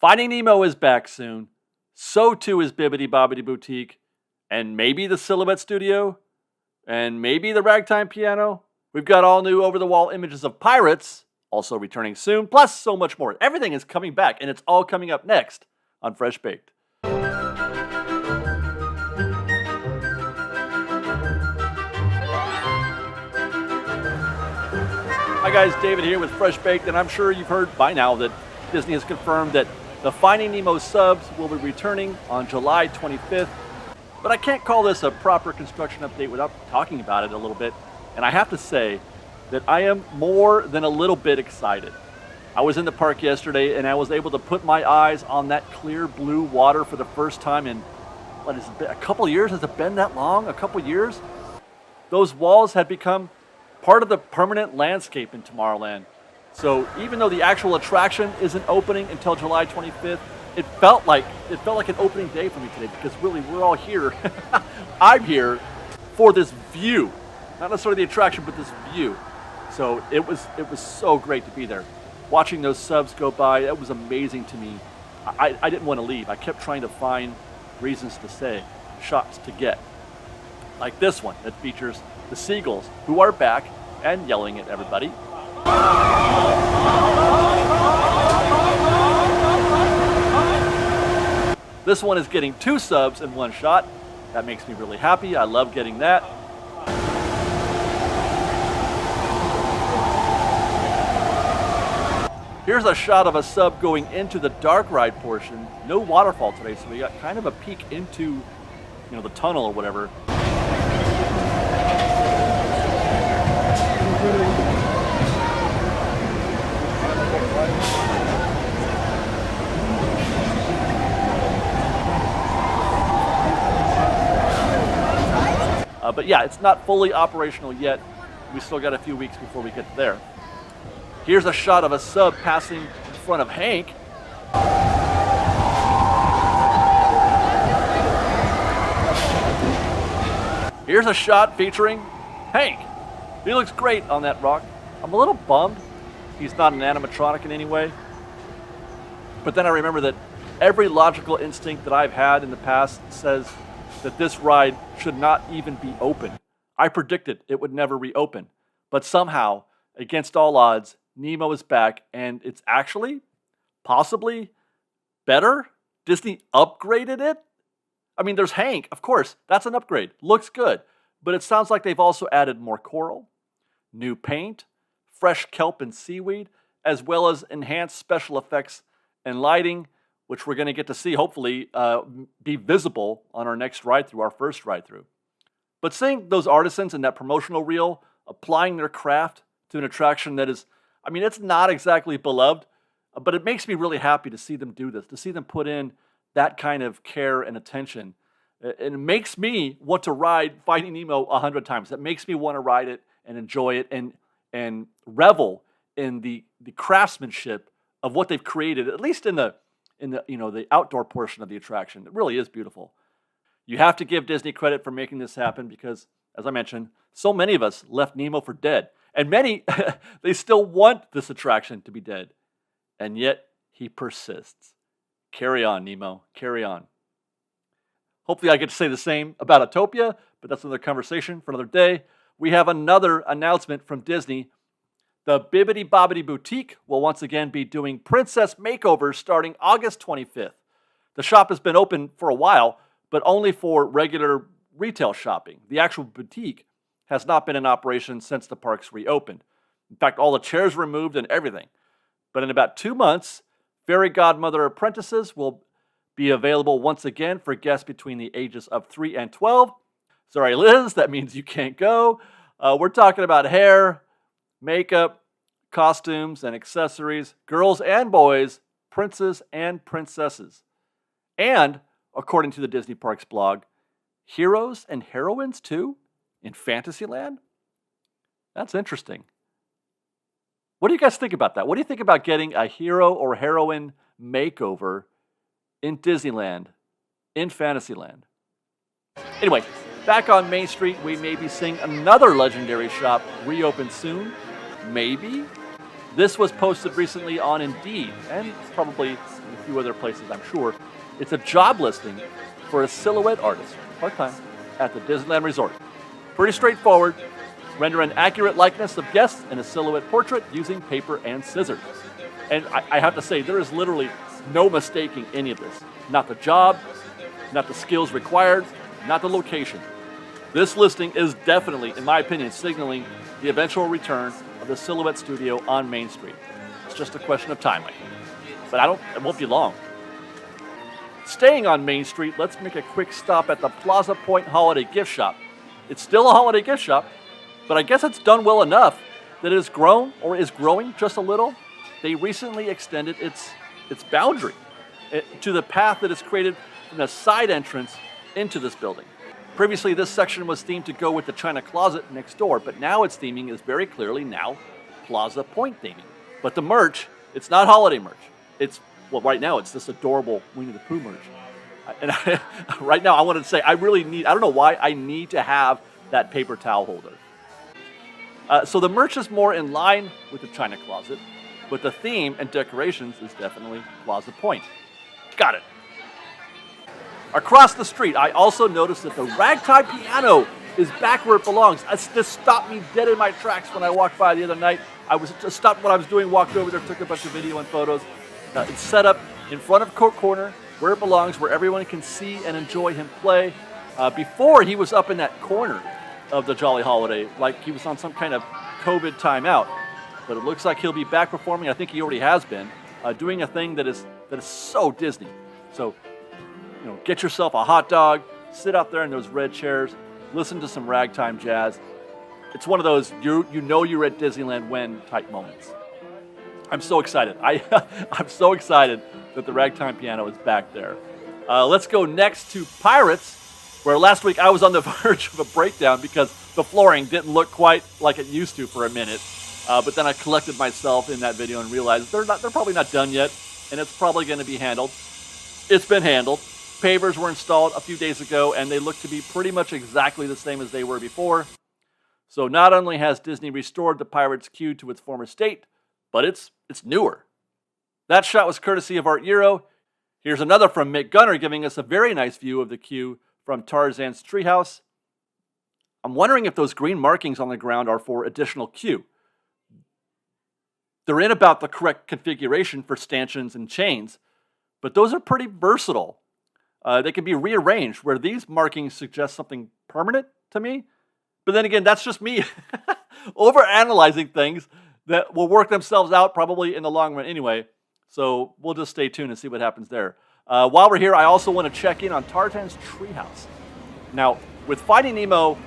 Finding Nemo is back soon. So too is Bibbidi Bobbidi Boutique. And maybe the Silhouette Studio. And maybe the Ragtime Piano. We've got all new over-the-wall images of pirates, also returning soon, plus so much more. Everything is coming back, and it's all coming up next on Fresh Baked. Hi guys, David here with Fresh Baked, and I'm sure you've heard by now that Disney has confirmed that the Finding Nemo Subs will be returning on July 25th. But I can't call this a proper construction update without talking about it a little bit. And I have to say that I am more than a little bit excited. I was in the park yesterday and I was able to put my eyes on that clear blue water for the first time in, what has it been, a couple years? Has it been that long? A couple years? Those walls had become part of the permanent landscape in Tomorrowland. So even though the actual attraction isn't opening until July 25th, it felt like an opening day for me today, because really we're all here. I'm here for this view, not necessarily the attraction, but this view. So it was so great to be there. Watching those subs go by, it was amazing to me. I didn't want to leave. I kept trying to find reasons to say, shots to get. Like this one that features the seagulls, who are back and yelling at everybody. This one is getting 2 subs in one shot. That makes me really happy. I love getting that. Here's a shot of a sub going into the dark ride portion. No waterfall today, so we got kind of a peek into, the tunnel or whatever. But yeah, it's not fully operational yet. We still got a few weeks before we get there. Here's a shot of a sub passing in front of Hank. Here's a shot featuring Hank. He looks great on that rock. I'm a little bummed he's not an animatronic in any way. But then I remember that every logical instinct that I've had in the past says that this ride should not even be open. I predicted it would never reopen. But somehow, against all odds, Nemo is back, and it's actually, possibly, better. Disney upgraded it. I mean, there's Hank, of course. That's an upgrade. Looks good. But it sounds like they've also added more coral, new paint, fresh kelp and seaweed, as well as enhanced special effects and lighting, which we're going to get to see, hopefully, be visible on our next ride-through, our first ride-through. But seeing those artisans in that promotional reel applying their craft to an attraction that is, it's not exactly beloved, but it makes me really happy to see them do this, to see them put in that kind of care and attention. And it makes me want to ride Finding Nemo 100 times. It makes me want to ride it and enjoy it and revel in the craftsmanship of what they've created, at least in the outdoor portion of the attraction. It really is beautiful. You have to give Disney credit for making this happen because, as I mentioned, so many of us left Nemo for dead. And many, they still want this attraction to be dead. And yet, he persists. Carry on, Nemo. Carry on. Hopefully I get to say the same about Autopia, but that's another conversation for another day. We have another announcement from Disney. The Bibbidi Bobbidi Boutique will once again be doing princess makeovers starting August 25th. The shop has been open for a while, but only for regular retail shopping. The actual boutique has not been in operation since the parks reopened. In fact, all the chairs removed and everything. But in about 2 months, fairy godmother apprentices will be available once again for guests between the ages of 3 and 12. Sorry, Liz, that means you can't go. We're talking about hair, makeup, costumes, and accessories, girls and boys, princes and princesses. And, according to the Disney Parks blog, heroes and heroines too in Fantasyland? That's interesting. What do you guys think about that? What do you think about getting a hero or heroine makeover in Disneyland, in Fantasyland? Anyway, back on Main Street, we may be seeing another legendary shop reopen soon. Maybe. This was posted recently on Indeed, and probably in a few other places, I'm sure. It's a job listing for a silhouette artist, part-time, at the Disneyland Resort. Pretty straightforward. Render an accurate likeness of guests in a silhouette portrait using paper and scissors. And I have to say, there is literally no mistaking any of this. Not the job, not the skills required, not the location. This listing is definitely, in my opinion, signaling the eventual return of the Silhouette Studio on Main Street. It's just a question of time, I think. But it won't be long. Staying on Main Street, let's make a quick stop at the Plaza Point Holiday Gift Shop. It's still a holiday gift shop, but I guess it's done well enough that it has grown, or is growing just a little. They recently extended its boundary to the path that is created from the side entrance into this building. Previously, this section was themed to go with the China Closet next door, but now its theming is very clearly now Plaza Point theming. But the merch, it's not holiday merch. Right now, it's this adorable Winnie the Pooh merch. Right now, I wanted to say, I don't know why, I need to have that paper towel holder. So the merch is more in line with the China Closet, but the theme and decorations is definitely Plaza Point. Got it. Across the street, I also noticed that the Ragtime Piano is back where it belongs. This stopped me dead in my tracks when I walked by the other night. I was just stopped what I was doing, walked over there, took a bunch of video and photos. It's set up in front of Court Corner, where it belongs, where everyone can see and enjoy him play. Before, he was up in that corner of the Jolly Holiday, like he was on some kind of COVID timeout. But it looks like he'll be back performing. I think he already has been, doing a thing that is so Disney. So, get yourself a hot dog, sit out there in those red chairs, listen to some ragtime jazz. It's one of those you're at Disneyland when type moments. I'm so excited. I'm so excited that the Ragtime Piano is back there. Let's go next to Pirates, where last week I was on the verge of a breakdown because the flooring didn't look quite like it used to for a minute. But then I collected myself in that video and realized they're probably not done yet, and it's probably going to be handled. It's been handled. Pavers were installed a few days ago, and they look to be pretty much exactly the same as they were before. So not only has Disney restored the Pirates queue to its former state, but it's newer. That shot was courtesy of Art Euro. Here's another from Mick Gunner giving us a very nice view of the queue from Tarzan's Treehouse. I'm wondering if those green markings on the ground are for additional queue. They're in about the correct configuration for stanchions and chains, but those are pretty versatile. They can be rearranged, where these markings suggest something permanent to me. But then again, that's just me overanalyzing things that will work themselves out probably in the long run anyway. So we'll just stay tuned and see what happens there. While we're here, I also want to check in on Tarzan's Treehouse. Now, with Finding Nemo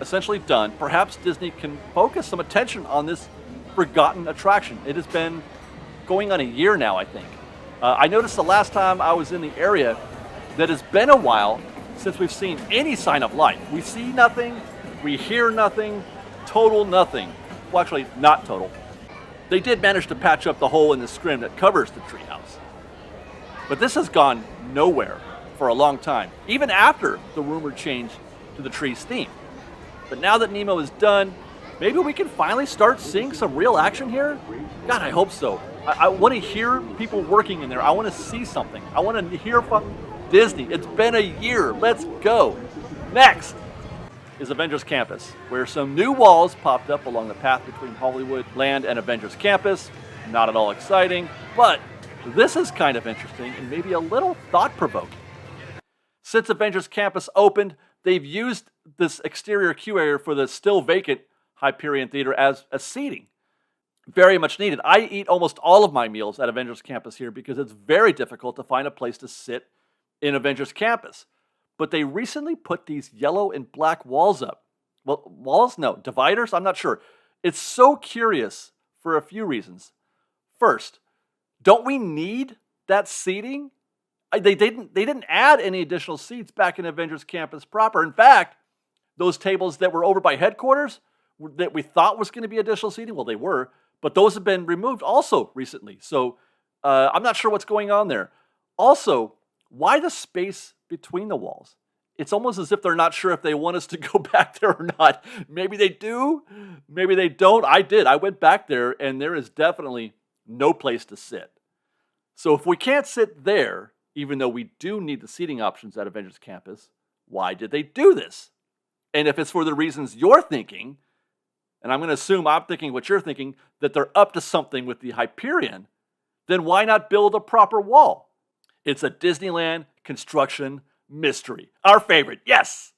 essentially done, perhaps Disney can focus some attention on this forgotten attraction. It has been going on a year now, I think. I noticed the last time I was in the area that it's been a while since we've seen any sign of life. We see nothing, we hear nothing, total nothing. Well, actually, not total. They did manage to patch up the hole in the scrim that covers the treehouse. But this has gone nowhere for a long time, even after the rumored change to the tree's theme. But now that Nemo is done, maybe we can finally start seeing some real action here? God, I hope so. I want to hear people working in there. I want to see something. I want to hear from Disney. It's been a year. Let's go. Next is Avengers Campus, where some new walls popped up along the path between Hollywood Land and Avengers Campus. Not at all exciting, but this is kind of interesting and maybe a little thought-provoking. Since Avengers Campus opened, they've used this exterior queue area for the still vacant Hyperion Theater as seating. Very much needed. I eat almost all of my meals at Avengers Campus here because it's very difficult to find a place to sit in Avengers Campus. But they recently put these yellow and black walls up. Well, walls? No. Dividers? I'm not sure. It's so curious for a few reasons. First, don't we need that seating? They didn't add any additional seats back in Avengers Campus proper. In fact, those tables that were over by headquarters that we thought was going to be additional seating, well, they were, but those have been removed also recently. So I'm not sure what's going on there. Also, why the space between the walls? it's almost as if they're not sure if they want us to go back there or not. Maybe they do, maybe they don't. I did. I went back there, and there is definitely no place to sit. So if we can't sit there, even though we do need the seating options at Avengers Campus, why did they do this? And if it's for the reasons you're thinking, and I'm going to assume I'm thinking what you're thinking, that they're up to something with the Hyperion, then why not build a proper wall? It's a Disneyland construction mystery. Our favorite, yes!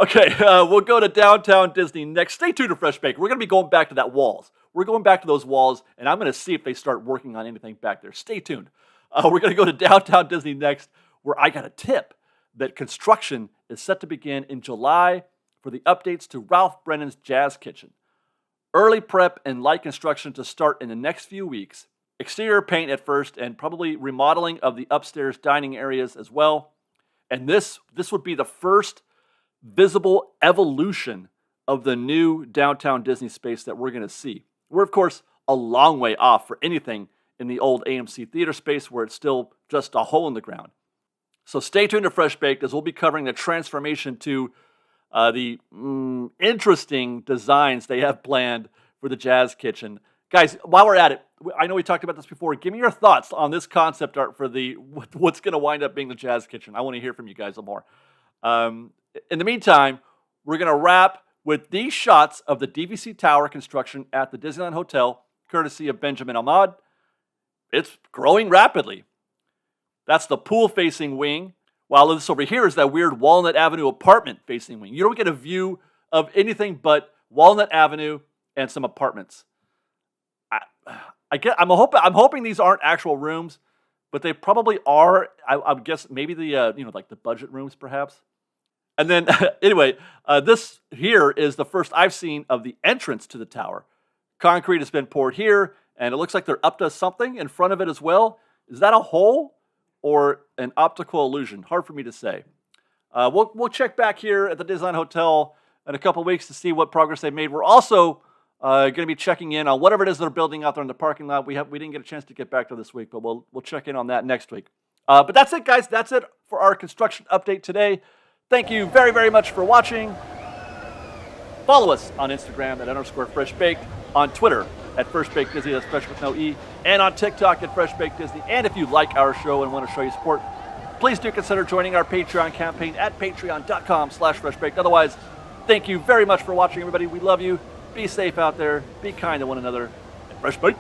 Okay, we'll go to Downtown Disney next. Stay tuned to Fresh Bake. We're going to be going back to that walls. We're going back to those walls, and I'm going to see if they start working on anything back there. Stay tuned. We're going to go to Downtown Disney next, where I got a tip that construction is set to begin in July for the updates to Ralph Brennan's Jazz Kitchen. Early prep and light construction to start in the next few weeks. Exterior paint at first, and probably remodeling of the upstairs dining areas as well. And this would be the first visible evolution of the new Downtown Disney space that we're going to see. We're, of course, a long way off for anything in the old AMC theater space where it's still just a hole in the ground. So stay tuned to Fresh Baked, as we'll be covering the transformation to the interesting designs they have planned for the Jazz Kitchen. Guys, while we're at it, I know we talked about this before. Give me your thoughts on this concept art for what's going to wind up being the Jazz Kitchen. I want to hear from you guys some more. In the meantime, we're going to wrap with these shots of the DVC Tower construction at the Disneyland Hotel, courtesy of Benjamin Ahmad. It's growing rapidly. That's the pool-facing wing, while this over here is that weird Walnut Avenue apartment-facing wing. You don't get a view of anything but Walnut Avenue and some apartments. I'm hoping these aren't actual rooms, but they probably are. I would guess maybe the like the budget rooms perhaps. And then anyway, this here is the first I've seen of the entrance to the tower. Concrete has been poured here, and it looks like they're up to something in front of it as well. Is that a hole or an optical illusion? Hard for me to say. We'll check back here at the Disneyland Hotel in a couple weeks to see what progress they've made. We're also going to be checking in on whatever it is they're building out there in the parking lot. We didn't get a chance to get back to this week, but we'll check in on that next week. But that's it, guys. That's it for our construction update today. Thank you very, very much for watching. Follow us on Instagram at _FreshBaked, on Twitter at FreshBakedDisney, that's fresh with no E, and on TikTok at FreshBakedDisney. And if you like our show and want to show your support, please do consider joining our Patreon campaign at patreon.com/FreshBaked. Otherwise, thank you very much for watching, everybody. We love you. Be safe out there. Be kind to one another. And Fresh Baked.